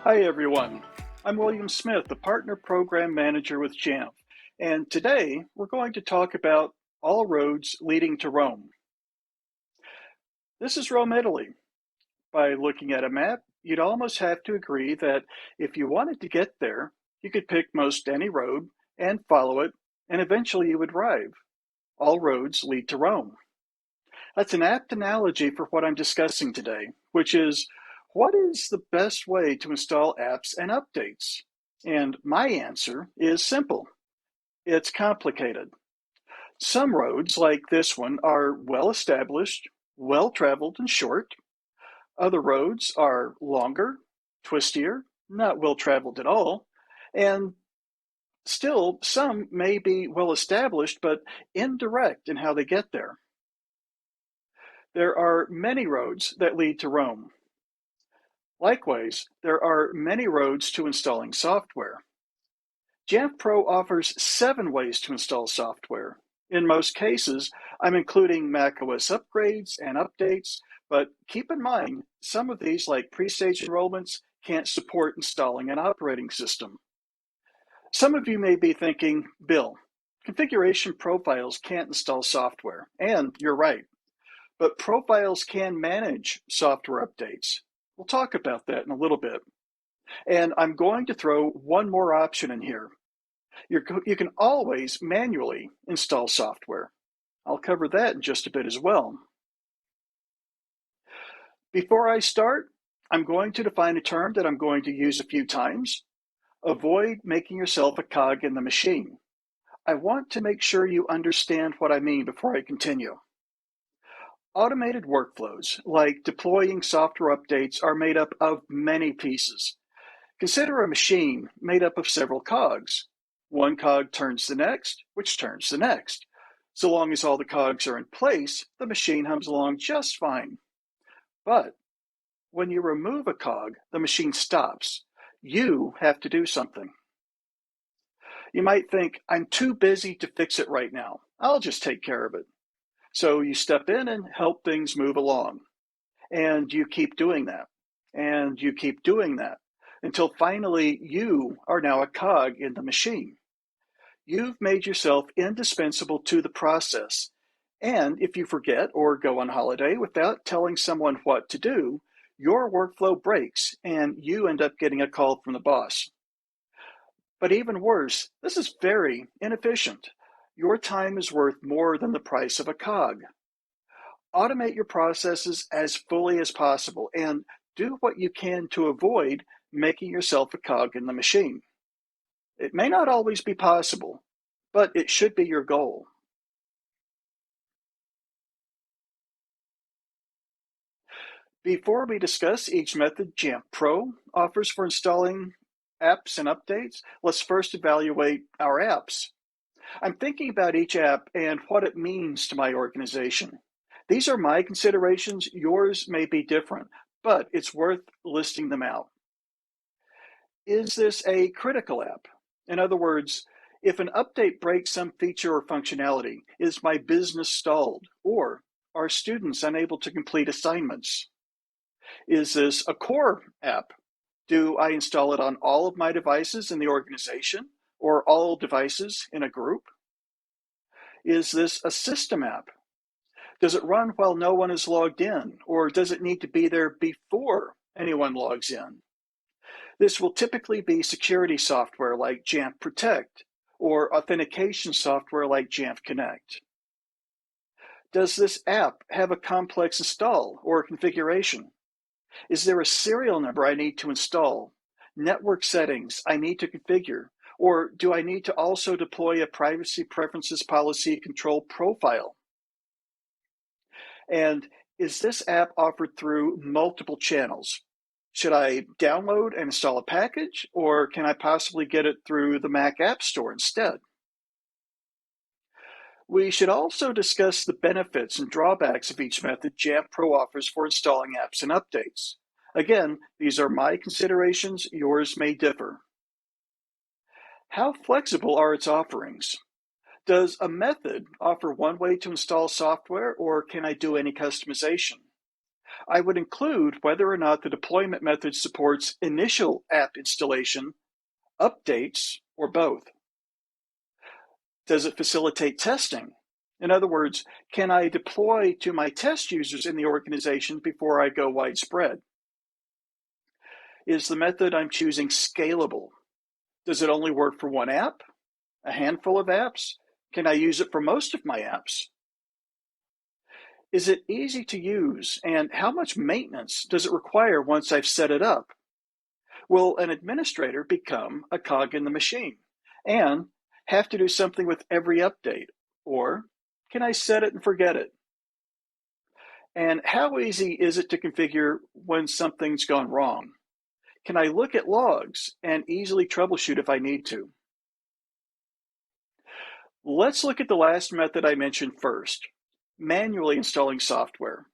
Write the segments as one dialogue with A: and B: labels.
A: Hi everyone, I'm William Smith, the Partner Program Manager with Jamf, and today we're going to talk about all roads leading to Rome. This is Rome, Italy. By looking at a map, you'd almost have to agree that if you wanted to get there, you could pick most any road and follow it, and eventually you would arrive. All roads lead to Rome. That's an apt analogy for what I'm discussing today, which is what is the best way to install apps and updates? And my answer is simple. It's complicated. Some roads, like this one, are well established, well traveled, and short. Other roads are longer, twistier, not well traveled at all. And still, some may be well established, but indirect in how they get there. There are many roads that lead to Rome. Likewise, there are many roads to installing software. Jamf Pro offers 7 ways to install software. In most cases, I'm including macOS upgrades and updates, but keep in mind, some of these, like PreStage Enrollments, can't support installing an operating system. Some of you may be thinking, Bill, configuration profiles can't install software, and you're right. But profiles can manage software updates. We'll talk about that in a little bit. And I'm going to throw one more option in here. You can always manually install software. I'll cover that in just a bit as well. Before I start, I'm going to define a term that I'm going to use a few times. Avoid making yourself a cog in the machine. I want to make sure you understand what I mean before I continue. Automated workflows, like deploying software updates, are made up of many pieces. Consider a machine made up of several cogs. One cog turns the next, which turns the next. So long as all the cogs are in place, the machine hums along just fine. But when you remove a cog, the machine stops. You have to do something. You might think, I'm too busy to fix it right now. I'll just take care of it. So you step in and help things move along. And you keep doing that. And you keep doing that until finally you are now a cog in the machine. You've made yourself indispensable to the process. And if you forget or go on holiday without telling someone what to do, your workflow breaks and you end up getting a call from the boss. But even worse, this is very inefficient. Your time is worth more than the price of a cog. Automate your processes as fully as possible and do what you can to avoid making yourself a cog in the machine. It may not always be possible, but it should be your goal. Before we discuss each method Jamf Pro offers for installing apps and updates, let's first evaluate our apps. I'm thinking about each app and what it means to my organization. These are my considerations. Yours may be different, but it's worth listing them out. Is this a critical app? In other words, if an update breaks some feature or functionality, is my business stalled? Or are students unable to complete assignments? Is this a core app? Do I install it on all of my devices in the organization or all devices in a group? Is this a system app? Does it run while no one is logged in, or does it need to be there before anyone logs in? This will typically be security software like Jamf Protect, or authentication software like Jamf Connect. Does this app have a complex install or configuration? Is there a serial number I need to install, network settings I need to configure, or do I need to also deploy a privacy preferences policy control profile? And is this app offered through multiple channels? Should I download and install a package, or can I possibly get it through the Mac App Store instead? We should also discuss the benefits and drawbacks of each method Jamf Pro offers for installing apps and updates. Again, these are my considerations, yours may differ. How flexible are its offerings? Does a method offer one way to install software, or can I do any customization? I would include whether or not the deployment method supports initial app installation, updates, or both. Does it facilitate testing? In other words, can I deploy to my test users in the organization before I go widespread? Is the method I'm choosing scalable? Does it only work for one app? A handful of apps? Can I use it for most of my apps? Is it easy to use, and how much maintenance does it require once I've set it up? Will an administrator become a cog in the machine and have to do something with every update? Or can I set it and forget it? And how easy is it to configure when something's gone wrong? Can I look at logs and easily troubleshoot if I need to? Let's look at the last method I mentioned first, manually installing software.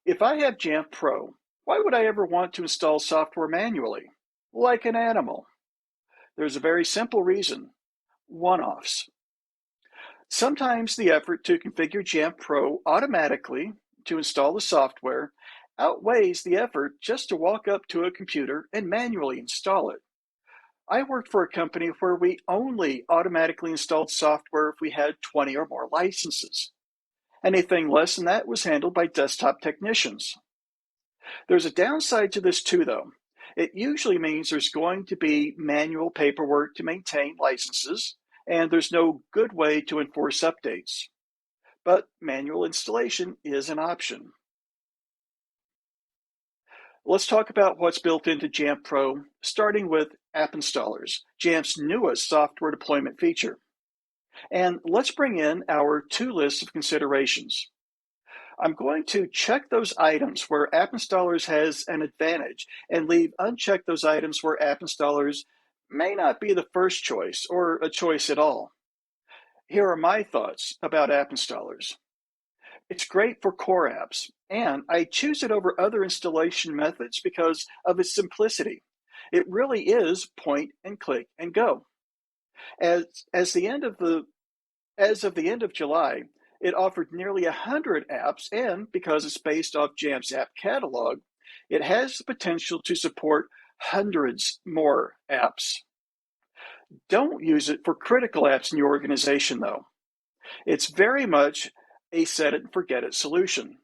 A: If I have Jamf Pro, why would I ever want to install software manually? Like an animal. There's a very simple reason: one-offs. Sometimes the effort to configure Jamf Pro automatically to install the software outweighs the effort just to walk up to a computer and manually install it. I worked for a company where we only automatically installed software if we had 20 or more licenses. Anything less than that was handled by desktop technicians. There's a downside to this too, though. It usually means there's going to be manual paperwork to maintain licenses, and there's no good way to enforce updates. But manual installation is an option. Let's talk about what's built into Jamf Pro, starting with App Installers, Jamf's newest software deployment feature. And let's bring in our two lists of considerations. I'm going to check those items where App Installers has an advantage and leave unchecked those items where App Installers may not be the first choice or a choice at all. Here are my thoughts about App Installers. It's great for core apps, and I choose it over other installation methods because of its simplicity. It really is point and click and go. As of the end of July, it offered nearly 100 apps, and because it's based off Jamf's app catalog, it has the potential to support hundreds more apps. Don't use it for critical apps in your organization, though. It's very much a set it and forget it solution.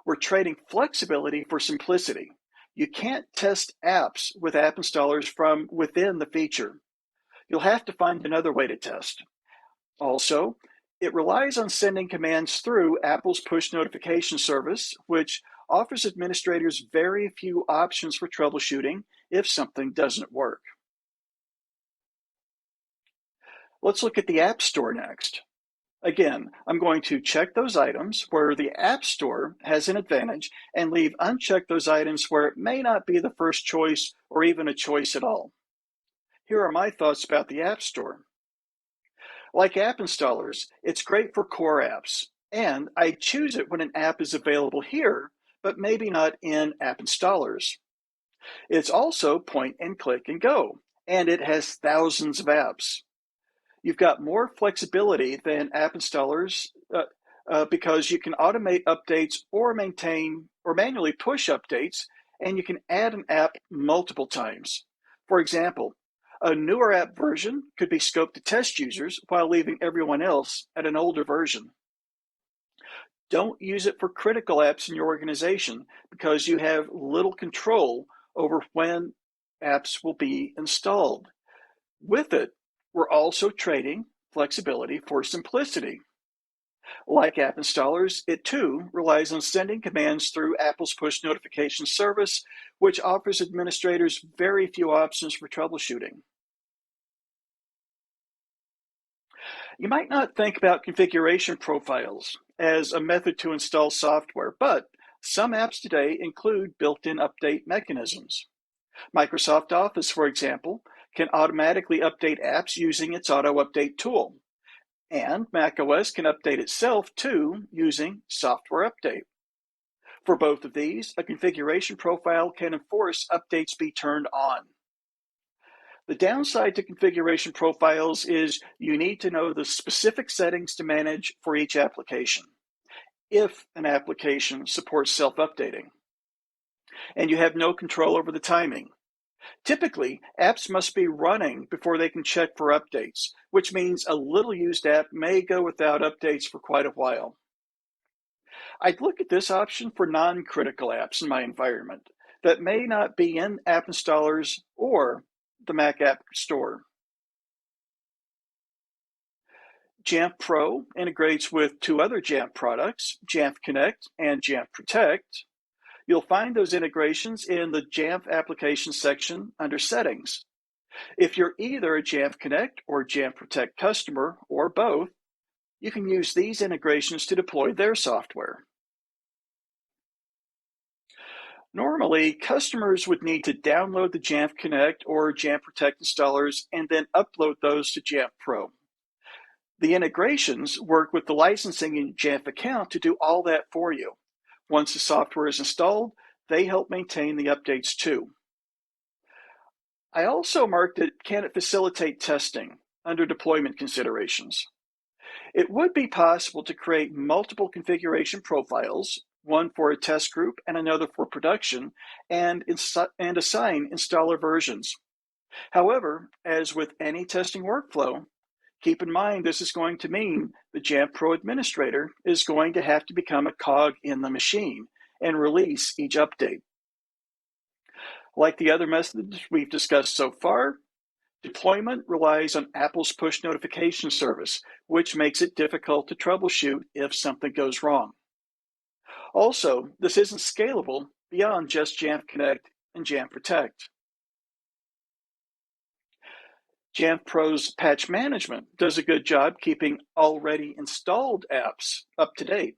A: We're trading flexibility for simplicity. You can't test apps with app installers from within the feature. You'll have to find another way to test. Also, it relies on sending commands through Apple's push notification service, which offers administrators very few options for troubleshooting if something doesn't work. Let's look at the App Store next. Again, I'm going to check those items where the App Store has an advantage and leave unchecked those items where it may not be the first choice or even a choice at all. Here are my thoughts about the App Store. Like app installers, it's great for core apps, and I choose it when an app is available here, but maybe not in app installers. It's also point and click and go, and it has thousands of apps. You've got more flexibility than app installers because you can automate updates or maintain or manually push updates, and you can add an app multiple times. For example, a newer app version could be scoped to test users while leaving everyone else at an older version. Don't use it for critical apps in your organization because you have little control over when apps will be installed. With it, we're also trading flexibility for simplicity. Like app installers, it too relies on sending commands through Apple's push notification service, which offers administrators very few options for troubleshooting. You might not think about configuration profiles as a method to install software, but some apps today include built-in update mechanisms. Microsoft Office, for example, can automatically update apps using its auto update tool. And macOS can update itself too using software update. For both of these, a configuration profile can enforce updates be turned on. The downside to configuration profiles is you need to know the specific settings to manage for each application, if an application supports self-updating. and you have no control over the timing. Typically, apps must be running before they can check for updates, which means a little used app may go without updates for quite a while. I'd look at this option for non-critical apps in my environment that may not be in app installers or the Mac App Store. Jamf Pro integrates with two other Jamf products, Jamf Connect and Jamf Protect. You'll find those integrations in the Jamf Applications section under Settings. If you're either a Jamf Connect or Jamf Protect customer, or both, you can use these integrations to deploy their software. Normally, customers would need to download the Jamf Connect or Jamf Protect installers and then upload those to Jamf Pro. The integrations work with the licensing in Jamf account to do all that for you. Once the software is installed, they help maintain the updates too. I also marked it, can it facilitate testing under deployment considerations. It would be possible to create multiple configuration profiles, one for a test group and another for production, and assign installer versions. However, as with any testing workflow, keep in mind this is going to mean the Jamf Pro administrator is going to have to become a cog in the machine and release each update. Like the other methods we've discussed so far, deployment relies on Apple's push notification service, which makes it difficult to troubleshoot if something goes wrong. Also, this isn't scalable beyond just Jamf Connect and Jamf Protect. Jamf Pro's patch management does a good job keeping already installed apps up to date.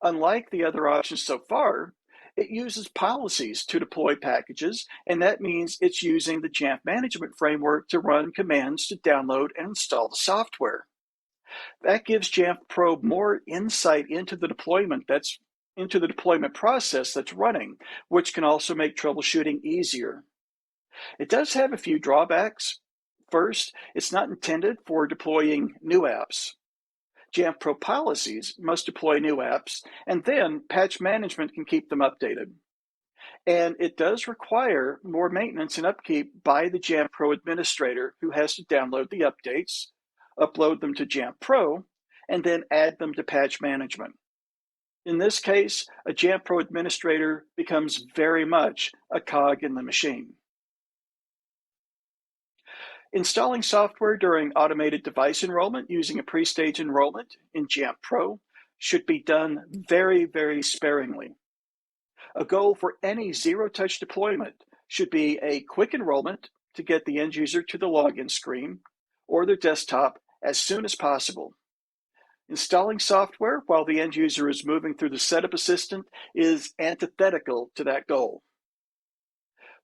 A: Unlike the other options so far, it uses policies to deploy packages, and that means it's using the Jamf management framework to run commands to download and install the software. That gives Jamf Pro more insight into the deployment process that's running, which can also make troubleshooting easier. It does have a few drawbacks. First, it's not intended for deploying new apps. Jamf Pro policies must deploy new apps, and then patch management can keep them updated. And it does require more maintenance and upkeep by the Jamf Pro administrator, who has to download the updates, upload them to Jamf Pro, and then add them to patch management. In this case, a Jamf Pro administrator becomes very much a cog in the machine. Installing software during automated device enrollment using a PreStage Enrollment in Jamf Pro should be done very, very sparingly. A goal for any zero-touch deployment should be a quick enrollment to get the end user to the login screen or their desktop as soon as possible. Installing software while the end user is moving through the setup assistant is antithetical to that goal.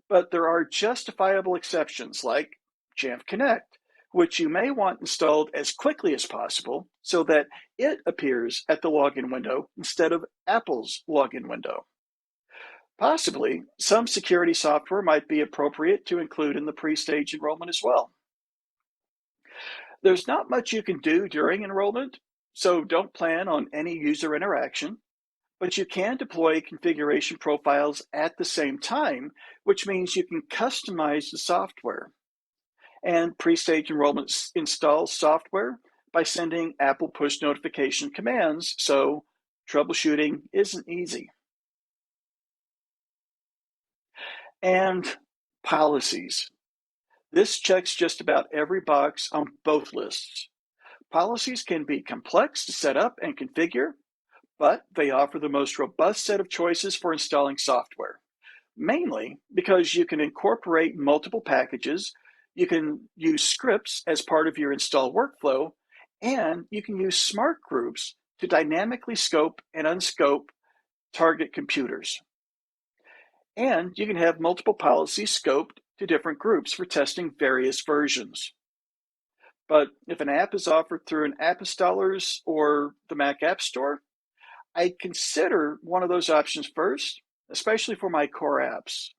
A: But there are justifiable exceptions like Jamf Connect, which you may want installed as quickly as possible so that it appears at the login window instead of Apple's login window. Possibly, some security software might be appropriate to include in the PreStage enrollment as well. There's not much you can do during enrollment, so don't plan on any user interaction, but you can deploy configuration profiles at the same time, which means you can customize the software. And PreStage Enrollment installs software by sending Apple push notification commands, so troubleshooting isn't easy. And policies. This checks just about every box on both lists. Policies can be complex to set up and configure, but they offer the most robust set of choices for installing software, mainly because you can incorporate multiple packages, you can use scripts as part of your install workflow, and you can use smart groups to dynamically scope and unscope target computers. And you can have multiple policies scoped to different groups for testing various versions. But if an app is offered through an app installers or the Mac App Store, I'd consider one of those options first, especially for my core apps.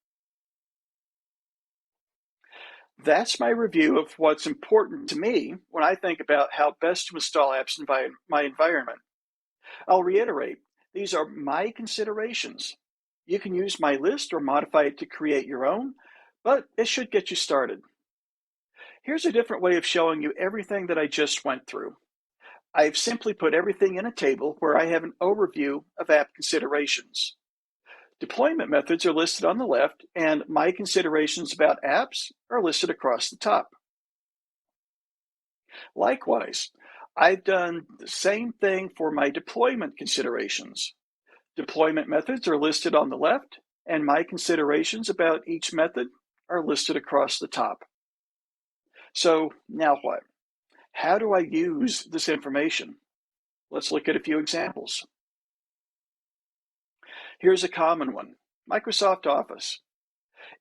A: That's my review of what's important to me when I think about how best to install apps in my environment. I'll reiterate, these are my considerations. You can use my list or modify it to create your own, but it should get you started. Here's a different way of showing you everything that I just went through. I've simply put everything in a table where I have an overview of app considerations. Deployment methods are listed on the left, and my considerations about apps are listed across the top. Likewise, I've done the same thing for my deployment considerations. Deployment methods are listed on the left, and my considerations about each method are listed across the top. So now what? How do I use this information? Let's look at a few examples. Here's a common one, Microsoft Office.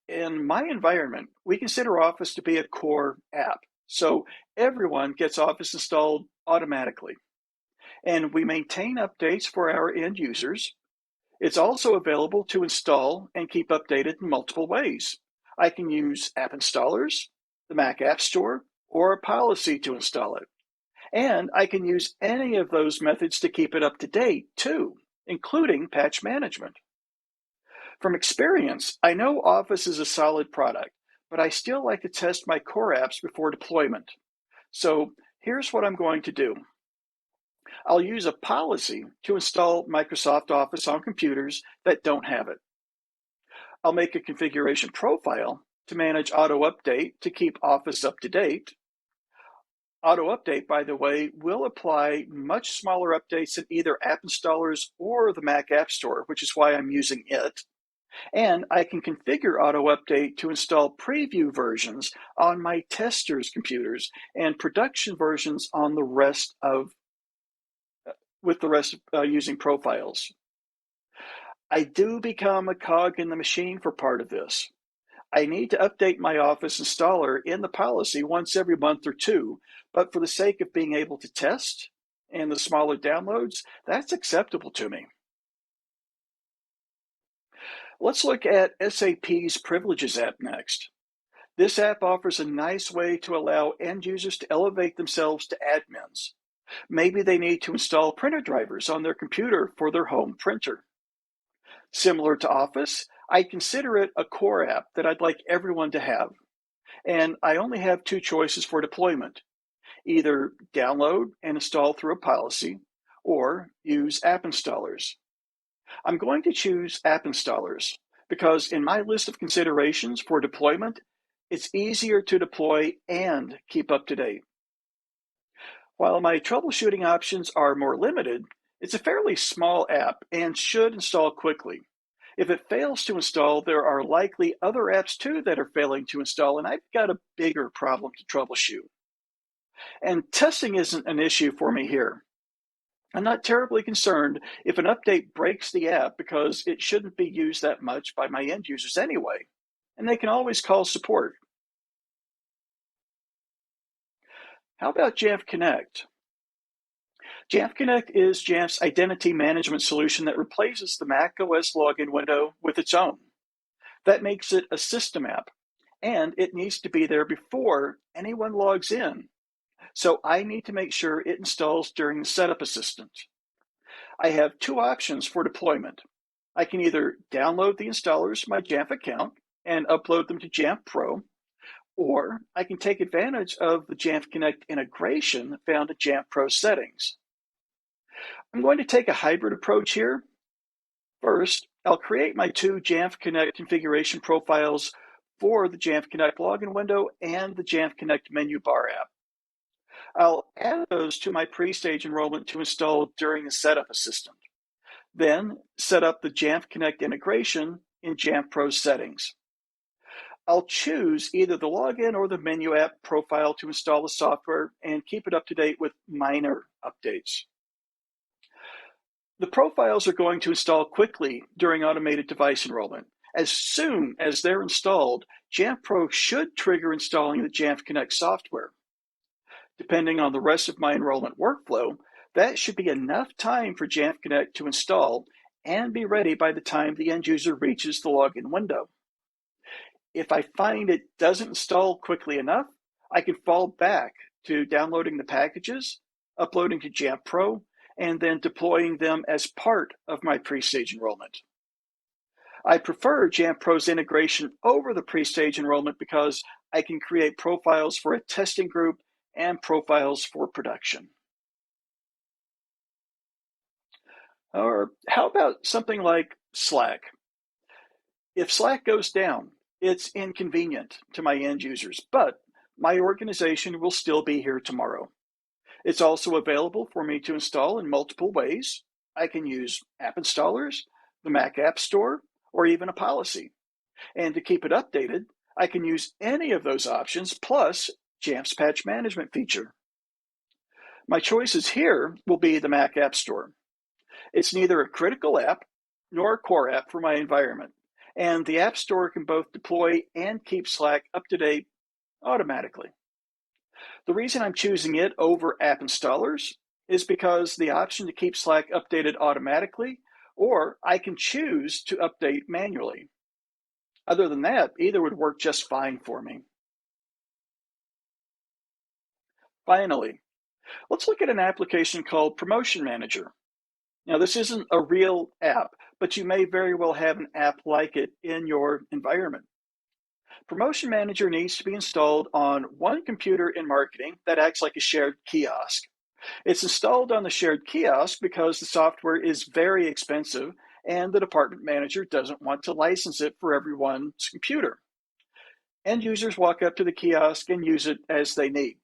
A: In my environment, we consider Office to be a core app, so everyone gets Office installed automatically. And we maintain updates for our end users. It's also available to install and keep updated in multiple ways. I can use app installers, the Mac App Store, or a policy to install it. And I can use any of those methods to keep it up to date too, including patch management. From experience, I know Office is a solid product, but I still like to test my core apps before deployment. So here's what I'm going to do. I'll use a policy to install Microsoft Office on computers that don't have it. I'll make a configuration profile to manage auto update to keep Office up to date. Auto update, by the way, will apply much smaller updates than either app installers or the Mac App Store, which is why I'm using it. And I can configure auto update to install preview versions on my testers' computers and production versions on the rest using profiles. I do become a cog in the machine for part of this. I need to update my Office installer in the policy once every month or two, but for the sake of being able to test and the smaller downloads, that's acceptable to me. Let's look at SAP's Privileges app next. This app offers a nice way to allow end users to elevate themselves to admins. Maybe they need to install printer drivers on their computer for their home printer. Similar to Office, I consider it a core app that I'd like everyone to have. And I only have two choices for deployment. Either download and install through a policy, or use app installers. I'm going to choose app installers because in my list of considerations for deployment, it's easier to deploy and keep up to date. While my troubleshooting options are more limited, it's a fairly small app and should install quickly. If it fails to install, there are likely other apps too that are failing to install, and I've got a bigger problem to troubleshoot. And testing isn't an issue for me here. I'm not terribly concerned if an update breaks the app because it shouldn't be used that much by my end users anyway, and they can always call support. How about Jamf Connect? Jamf Connect is Jamf's identity management solution that replaces the Mac OS login window with its own. That makes it a system app, and it needs to be there before anyone logs in. So I need to make sure it installs during the setup assistant. I have two options for deployment. I can either download the installers from my Jamf account and upload them to Jamf Pro, or I can take advantage of the Jamf Connect integration found in Jamf Pro settings. I'm going to take a hybrid approach here. First, I'll create my two Jamf Connect configuration profiles for the Jamf Connect login window and the Jamf Connect menu bar app. I'll add those to my PreStage Enrollment to install during the setup assistant. Then set up the Jamf Connect integration in Jamf Pro settings. I'll choose either the login or the menu app profile to install the software and keep it up to date with minor updates. The profiles are going to install quickly during automated device enrollment. As soon as they're installed, Jamf Pro should trigger installing the Jamf Connect software. Depending on the rest of my enrollment workflow, that should be enough time for Jamf Connect to install and be ready by the time the end user reaches the login window. If I find it doesn't install quickly enough, I can fall back to downloading the packages, uploading to Jamf Pro, and then deploying them as part of my PreStage enrollment. I prefer Jamf Pro's integration over the PreStage Enrollment because I can create profiles for a testing group and profiles for production. Or how about something like Slack? If Slack goes down, it's inconvenient to my end users, but my organization will still be here tomorrow. It's also available for me to install in multiple ways. I can use app installers, the Mac App Store, or even a policy. And to keep it updated, I can use any of those options plus Jamf's patch management feature. My choices here will be the Mac App Store. It's neither a critical app nor a core app for my environment, and the App Store can both deploy and keep Slack up to date automatically. The reason I'm choosing it over app installers is because the option to keep Slack updated automatically, or I can choose to update manually. Other than that, either would work just fine for me. Finally, let's look at an application called Promotion Manager. Now, this isn't a real app, but you may very well have an app like it in your environment. Promotion Manager needs to be installed on one computer in marketing that acts like a shared kiosk. It's installed on the shared kiosk because the software is very expensive and the department manager doesn't want to license it for everyone's computer. End users walk up to the kiosk and use it as they need.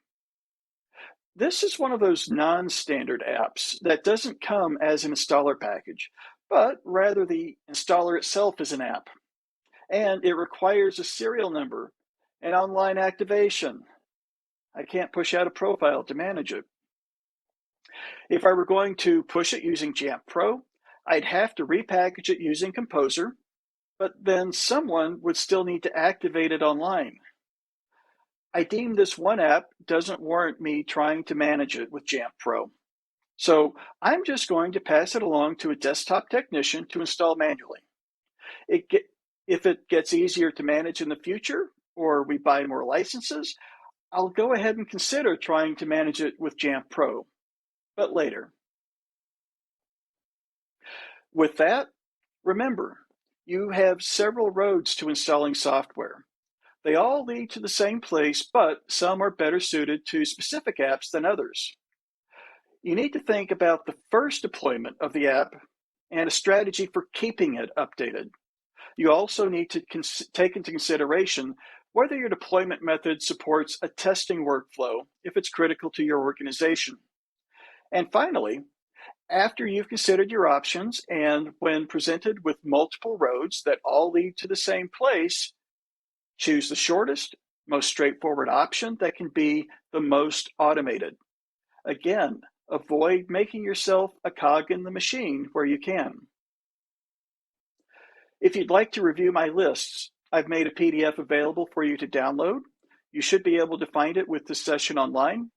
A: This is one of those non-standard apps that doesn't come as an installer package, but rather the installer itself is an app. And it requires a serial number and online activation. I can't push out a profile to manage it. If I were going to push it using Jamf Pro, I'd have to repackage it using Composer, but then someone would still need to activate it online. I deem this one app doesn't warrant me trying to manage it with Jamf Pro. So I'm just going to pass it along to a desktop technician to install manually. If it gets easier to manage in the future, or we buy more licenses, I'll go ahead and consider trying to manage it with Jamf Pro, but later. With that, remember, you have several roads to installing software. They all lead to the same place, but some are better suited to specific apps than others. You need to think about the first deployment of the app and a strategy for keeping it updated. You also need to take into consideration whether your deployment method supports a testing workflow if it's critical to your organization. And finally, after you've considered your options and when presented with multiple roads that all lead to the same place, choose the shortest, most straightforward option that can be the most automated. Again, avoid making yourself a cog in the machine where you can. If you'd like to review my lists, I've made a PDF available for you to download. You should be able to find it with this session online.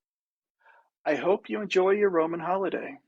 A: I hope you enjoy your Roman holiday.